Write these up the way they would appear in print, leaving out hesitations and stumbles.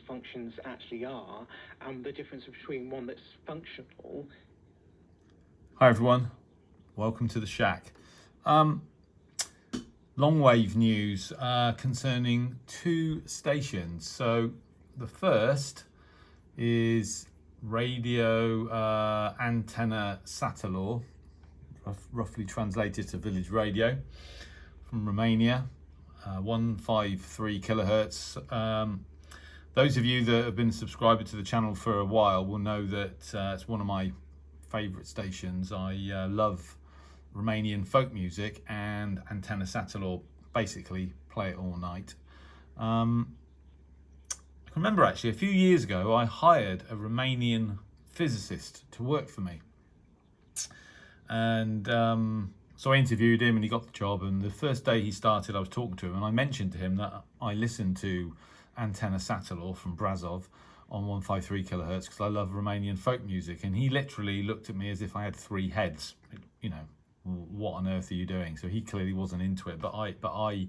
functions actually are, and the difference between one that's functional. Hi everyone, welcome to the Shack. Longwave news concerning two stations. So the first is radio Antena Satelor, roughly translated to village radio, from Romania, 153 kilohertz. Those of you that have been subscribed to the channel for a while will know that it's one of my favourite stations. I love Romanian folk music, and Antena Satelor basically play it all night. I can remember actually a few years ago I hired a Romanian physicist to work for me, and so I interviewed him and he got the job, and the first day he started I was talking to him and I mentioned to him that I listened to Antena Satelor from Brasov on 153 kilohertz because I love Romanian folk music, and he literally looked at me as if I had three heads. You know, what on earth are you doing? So he clearly wasn't into it, but I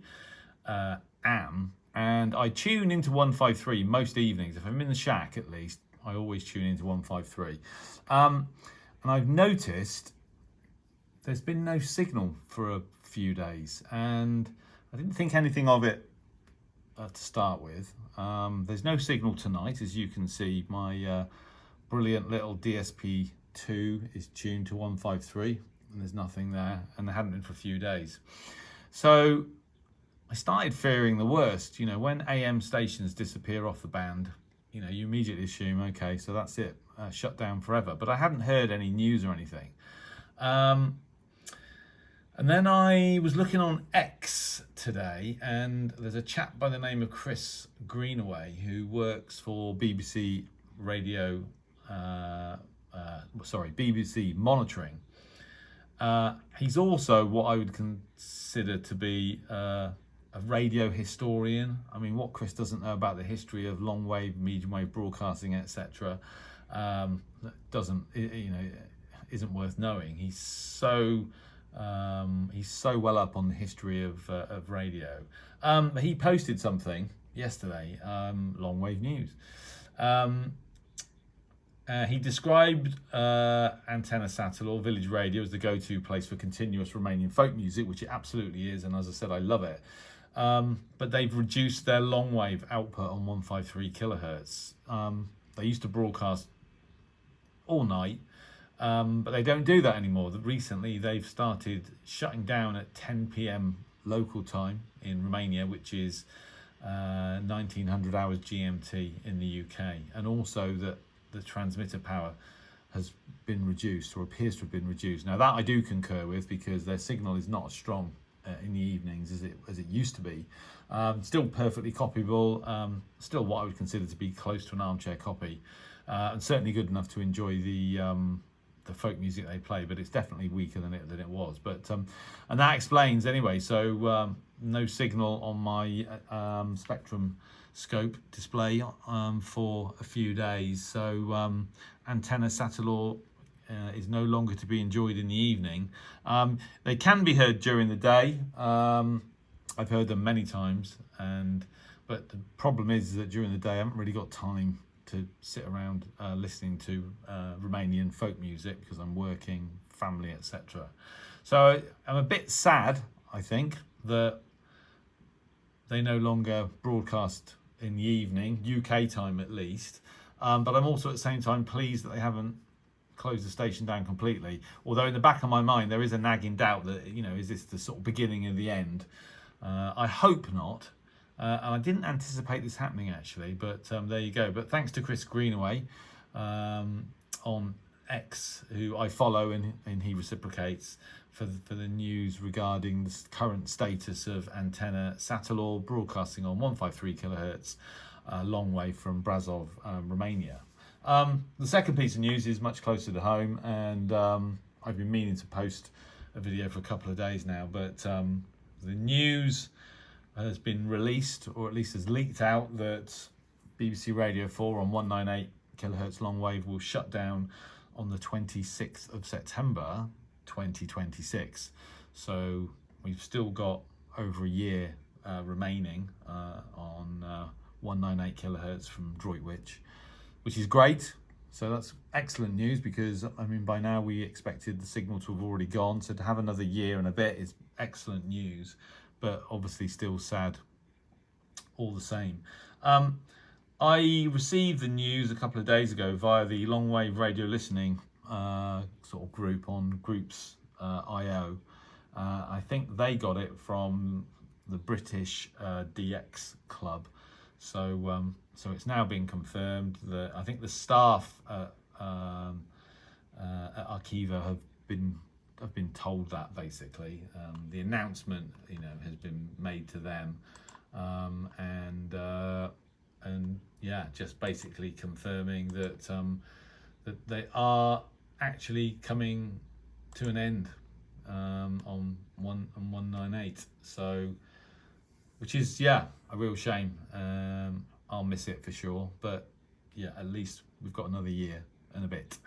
am, and I tune into 153 most evenings. If I'm in the shack, at least I always tune into 153, and I've noticed there's been no signal for a few days, and I didn't think anything of it to start with. There's no signal tonight, as you can see. My brilliant little DSP2 is tuned to 153, and there's nothing there, and there hadn't been for a few days. So I started fearing the worst. You know, when AM stations disappear off the band, you know, you immediately assume, okay, so that's it, shut down forever. But I hadn't heard any news or anything. And then I was looking on X today, and there's a chap by the name of Chris Greenaway who works for BBC Radio, BBC Monitoring. He's also what I would consider to be a radio historian. I mean, what Chris doesn't know about the history of long wave, medium wave broadcasting, etc., isn't worth knowing. He's so well up on the history of radio. He posted something yesterday, Longwave news. He described Antena Satelor Village Radio as the go-to place for continuous Romanian folk music, which it absolutely is, and as I said, I love it. But they've reduced their longwave output on 153 kilohertz. They used to broadcast all night, but they don't do that anymore. Recently, they've started shutting down at 10 p.m. local time in Romania, which is 1900 hours GMT in the UK, and also that the transmitter power has been reduced, or appears to have been reduced. Now that I do concur with, because their signal is not as strong in the evenings as it used to be. Still perfectly copyable, still what I would consider to be close to an armchair copy, and certainly good enough to enjoy the folk music they play, but it's definitely weaker than it was. But and that explains anyway. So no signal on my Spectrum scope display for a few days. So Antena Satelor is no longer to be enjoyed in the evening. They can be heard during the day. I've heard them many times, but the problem is that during the day I haven't really got time to sit around listening to Romanian folk music because I'm working, family, etc. So I'm a bit sad, I think, that they no longer broadcast in the evening, UK time at least. But I'm also at the same time pleased that they haven't closed the station down completely. Although in the back of my mind there is a nagging doubt that, you know, is this the sort of beginning of the end? I hope not. And I didn't anticipate this happening actually, but there you go. But thanks to Chris Greenaway on X, who I follow, and he reciprocates for the news regarding the current status of Antena Satelor broadcasting on 153 kilohertz, long way from Brasov, Romania. The second piece of news is much closer to home, and I've been meaning to post a video for a couple of days now, but the news has been released, or at least has leaked out, that BBC Radio 4 on 198 kilohertz long wave will shut down on the 26th of September 2026. So we've still got over a year remaining on 198 kHz from Droitwich, which is great. So that's excellent news, because I mean, by now we expected the signal to have already gone. So to have another year and a bit is excellent news, but obviously still sad all the same. I received the news a couple of days ago via the Longwave radio listening sort of group on Groups IO. I think they got it from the British DX Club. So so it's now been confirmed that I think the staff at Archiva have been told that basically the announcement, you know, has been made to them, and yeah, just basically confirming that that they are actually coming to an end on 198. So, which is, yeah, a real shame. I'll miss it for sure, but yeah, at least we've got another year and a bit.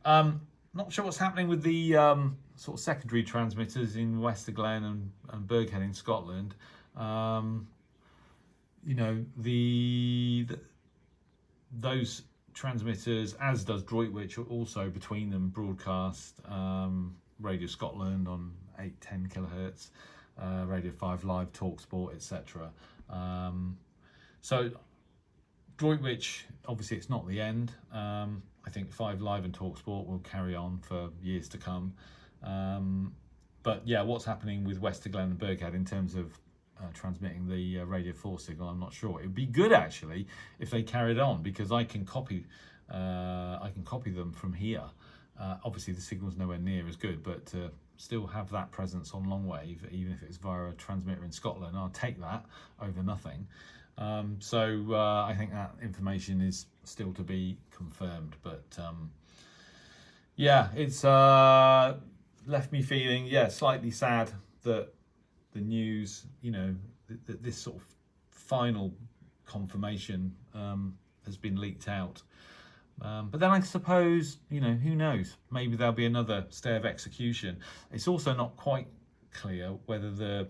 Not sure what's happening with the sort of secondary transmitters in Westerglen and Berghead in Scotland. You know, those transmitters, as does Droitwich, also between them broadcast Radio Scotland on 810 kHz, Radio 5 Live, TalkSport, etc. So Droitwich, obviously it's not the end. I think 5 Live and TalkSport will carry on for years to come. But yeah, what's happening with Westerglen and Berghead in terms of transmitting the Radio 4 signal, I'm not sure. It would be good actually if they carried on, because I can copy them from here. Obviously the signal's nowhere near as good, but still have that presence on Longwave, even if it's via a transmitter in Scotland, I'll take that over nothing. So I think that information is still to be confirmed, but yeah, it's left me feeling, yeah, slightly sad that the news, you know, this sort of final confirmation has been leaked out. But then I suppose, you know, who knows? Maybe there'll be another stay of execution. It's also not quite clear whether the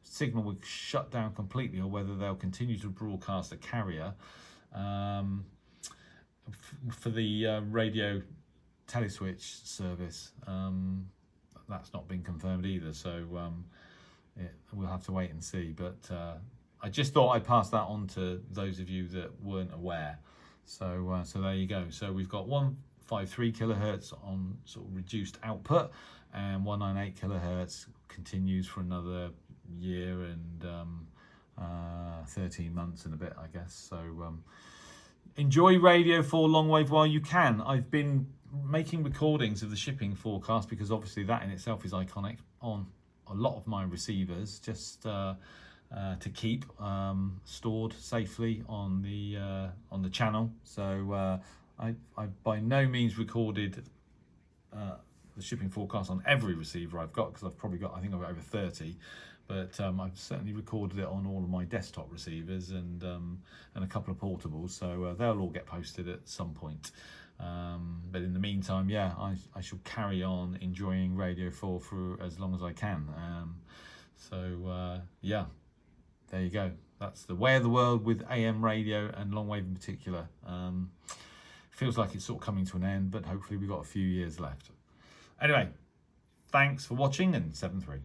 signal will shut down completely or whether they'll continue to broadcast a carrier for the radio teleswitch service. That's not been confirmed either, so we'll have to wait and see. But I just thought I'd pass that on to those of you that weren't aware. So so there you go. So we've got 153 kHz on sort of reduced output, and 198 kHz continues for another year and 13 months and a bit, I guess. So enjoy Radio 4 Longwave while you can. I've been making recordings of the shipping forecast, because obviously that in itself is iconic, on a lot of my receivers, just to keep stored safely on the channel. So I by no means recorded the shipping forecast on every receiver I've got, because I've probably got, I think I've got over 30, but I've certainly recorded it on all of my desktop receivers and a couple of portables, so they'll all get posted at some point. But in the meantime, yeah, I shall carry on enjoying Radio 4 for as long as I can. So yeah, there you go. That's the way of the world with AM radio and Longwave in particular. Feels like it's sort of coming to an end, but hopefully we've got a few years left. Anyway, thanks for watching, and 7-3.